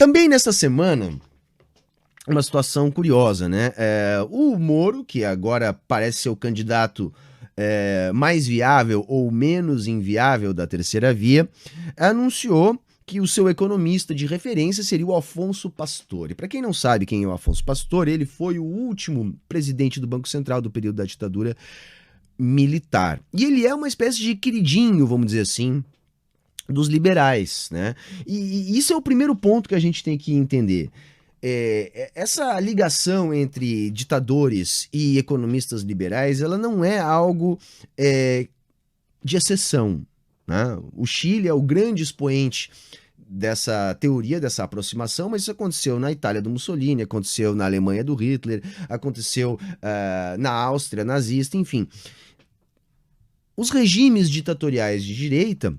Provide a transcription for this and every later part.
Também nesta semana, uma situação curiosa, né? O Moro, que agora parece ser o candidato mais viável ou menos inviável da terceira via, anunciou que o seu economista de referência seria o Afonso Pastore. Para quem não sabe quem é o Afonso Pastore, ele foi o último presidente do Banco Central do período da ditadura militar. E ele é uma espécie de queridinho, vamos dizer assim, dos liberais, né? E isso é o primeiro ponto que a gente tem que entender. Essa ligação entre ditadores e economistas liberais, ela não é algo de exceção, né? O Chile é o grande expoente dessa teoria, dessa aproximação, mas isso aconteceu na Itália do Mussolini, aconteceu na Alemanha do Hitler, aconteceu na Áustria nazista, enfim. Os regimes ditatoriais de direita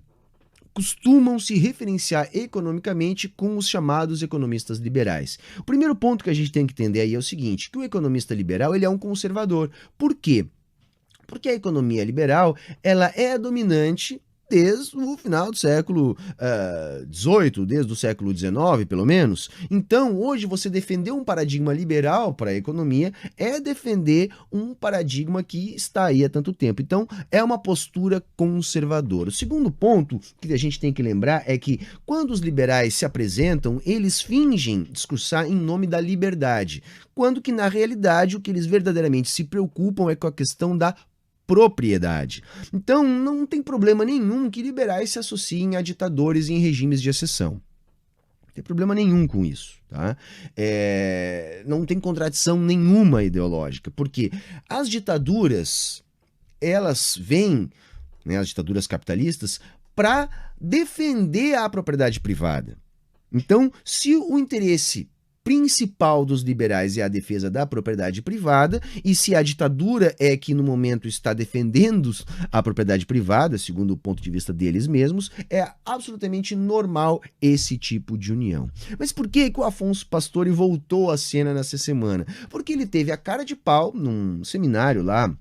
costumam se referenciar economicamente com os chamados economistas liberais. O primeiro ponto que a gente tem que entender aí é o seguinte, que o economista liberal ele é um conservador. Por quê? Porque a economia liberal ela é dominante desde o final do século XVIII, desde o século XIX, pelo menos. Então, hoje, você defender um paradigma liberal para a economia é defender um paradigma que está aí há tanto tempo. Então, é uma postura conservadora. O segundo ponto que a gente tem que lembrar é que, quando os liberais se apresentam, eles fingem discursar em nome da liberdade, quando que, na realidade, o que eles verdadeiramente se preocupam é com a questão da propriedade. Então, não tem problema nenhum que liberais se associem a ditadores em regimes de exceção. Não tem problema nenhum com isso, tá? Não tem contradição nenhuma ideológica, porque as ditaduras, elas vêm, né, as ditaduras capitalistas, para defender a propriedade privada. Então, se o interesse principal dos liberais é a defesa da propriedade privada, e se a ditadura é que no momento está defendendo a propriedade privada, segundo o ponto de vista deles mesmos, é absolutamente normal esse tipo de união. Mas por que o Afonso Pastore voltou à cena nessa semana? Porque ele teve a cara de pau num seminário lá,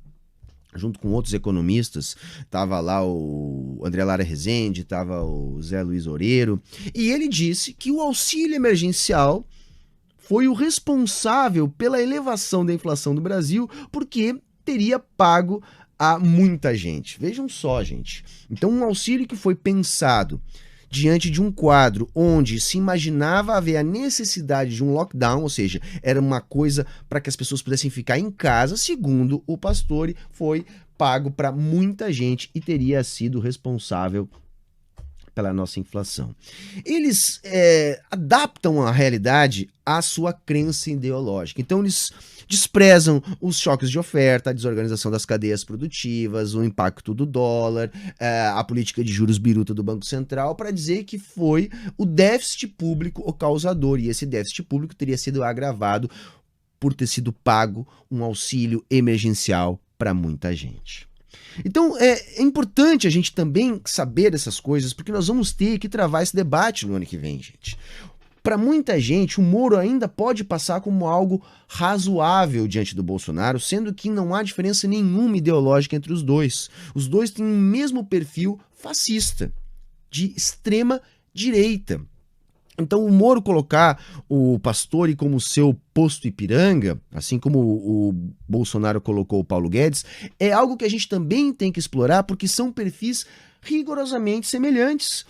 junto com outros economistas, estava lá o André Lara Rezende, estava o Zé Luiz Oreiro, e ele disse que o auxílio emergencial foi o responsável pela elevação da inflação do Brasil, porque teria pago a muita gente. Vejam só, gente. Então, um auxílio que foi pensado diante de um quadro onde se imaginava haver a necessidade de um lockdown, ou seja, era uma coisa para que as pessoas pudessem ficar em casa, segundo o Pastore, foi pago para muita gente e teria sido responsável pela nossa inflação. Eles adaptam a realidade à sua crença ideológica. Então, eles desprezam os choques de oferta, a desorganização das cadeias produtivas, o impacto do dólar, a política de juros biruta do Banco Central, para dizer que foi o déficit público o causador, e esse déficit público teria sido agravado por ter sido pago um auxílio emergencial para muita gente. Então, é importante a gente também saber dessas coisas, porque nós vamos ter que travar esse debate no ano que vem, gente. Para muita gente, o Moro ainda pode passar como algo razoável diante do Bolsonaro, sendo que não há diferença nenhuma ideológica entre os dois. Os dois têm o mesmo perfil fascista, de extrema direita. Então, o Moro colocar o Pastore como seu posto Ipiranga, assim como o Bolsonaro colocou o Paulo Guedes, é algo que a gente também tem que explorar, porque são perfis rigorosamente semelhantes.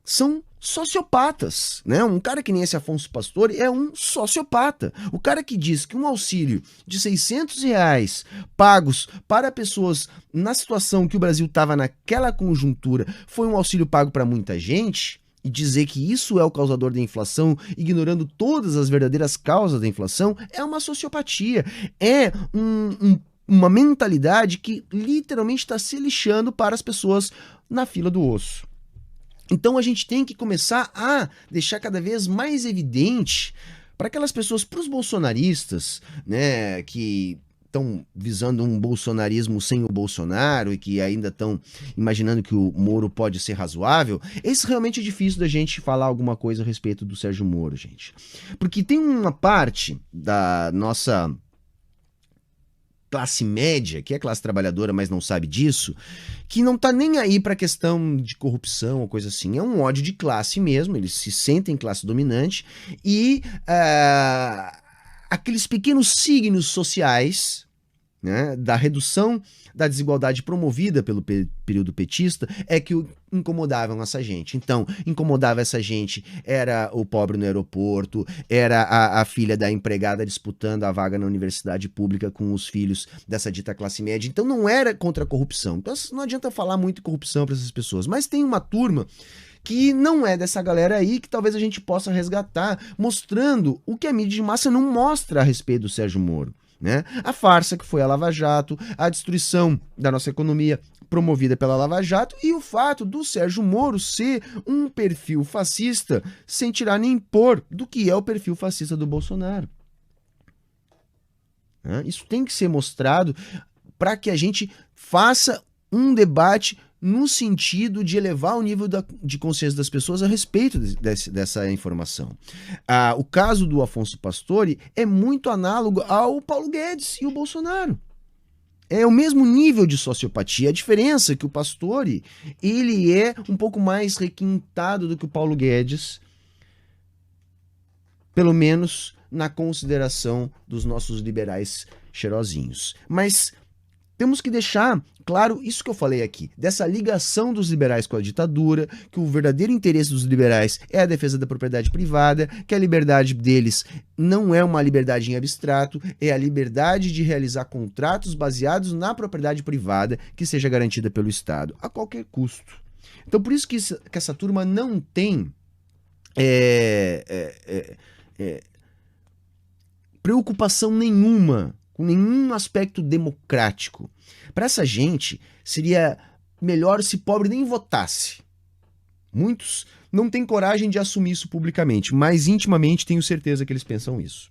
São sociopatas, né? Um cara que nem esse Afonso Pastore é um sociopata. O cara que diz que um auxílio de R$600 pagos para pessoas na situação que o Brasil estava naquela conjuntura foi um auxílio pago para muita gente, e dizer que isso é o causador da inflação, ignorando todas as verdadeiras causas da inflação, é uma sociopatia. É uma mentalidade que literalmente está se lixando para as pessoas na fila do osso. Então a gente tem que começar a deixar cada vez mais evidente para aquelas pessoas, para os bolsonaristas, né, que estão visando um bolsonarismo sem o Bolsonaro e que ainda estão imaginando que o Moro pode ser razoável, esse realmente é difícil da gente falar alguma coisa a respeito do Sérgio Moro, gente. Porque tem uma parte da nossa classe média, que é classe trabalhadora, mas não sabe disso, que não tá nem aí pra questão de corrupção ou coisa assim. É um ódio de classe mesmo, eles se sentem classe dominante e aqueles pequenos signos sociais, né, da redução da desigualdade promovida pelo período petista é que incomodavam essa gente. Então, incomodava essa gente, era o pobre no aeroporto, era a filha da empregada disputando a vaga na universidade pública com os filhos dessa dita classe média. Então, não era contra a corrupção. Então, não adianta falar muito em corrupção para essas pessoas. Mas tem uma turma que não é dessa galera aí, que talvez a gente possa resgatar, mostrando o que a mídia de massa não mostra a respeito do Sérgio Moro. Né? A farsa que foi a Lava Jato, a destruição da nossa economia promovida pela Lava Jato e o fato do Sérgio Moro ser um perfil fascista sem tirar nem pôr do que é o perfil fascista do Bolsonaro. Né? Isso tem que ser mostrado para que a gente faça um debate no sentido de elevar o nível de consciência das pessoas a respeito dessa informação. O caso do Afonso Pastore é muito análogo ao Paulo Guedes e o Bolsonaro. É o mesmo nível de sociopatia. A diferença é que o Pastore, ele é um pouco mais requintado do que o Paulo Guedes, pelo menos na consideração dos nossos liberais cheirosinhos. Mas temos que deixar claro isso que eu falei aqui, dessa ligação dos liberais com a ditadura, que o verdadeiro interesse dos liberais é a defesa da propriedade privada, que a liberdade deles não é uma liberdade em abstrato, é a liberdade de realizar contratos baseados na propriedade privada que seja garantida pelo Estado, a qualquer custo. Então, por isso que essa turma não tem preocupação nenhuma com nenhum aspecto democrático. Para essa gente, seria melhor se pobre nem votasse. Muitos não têm coragem de assumir isso publicamente, mas intimamente tenho certeza que eles pensam isso.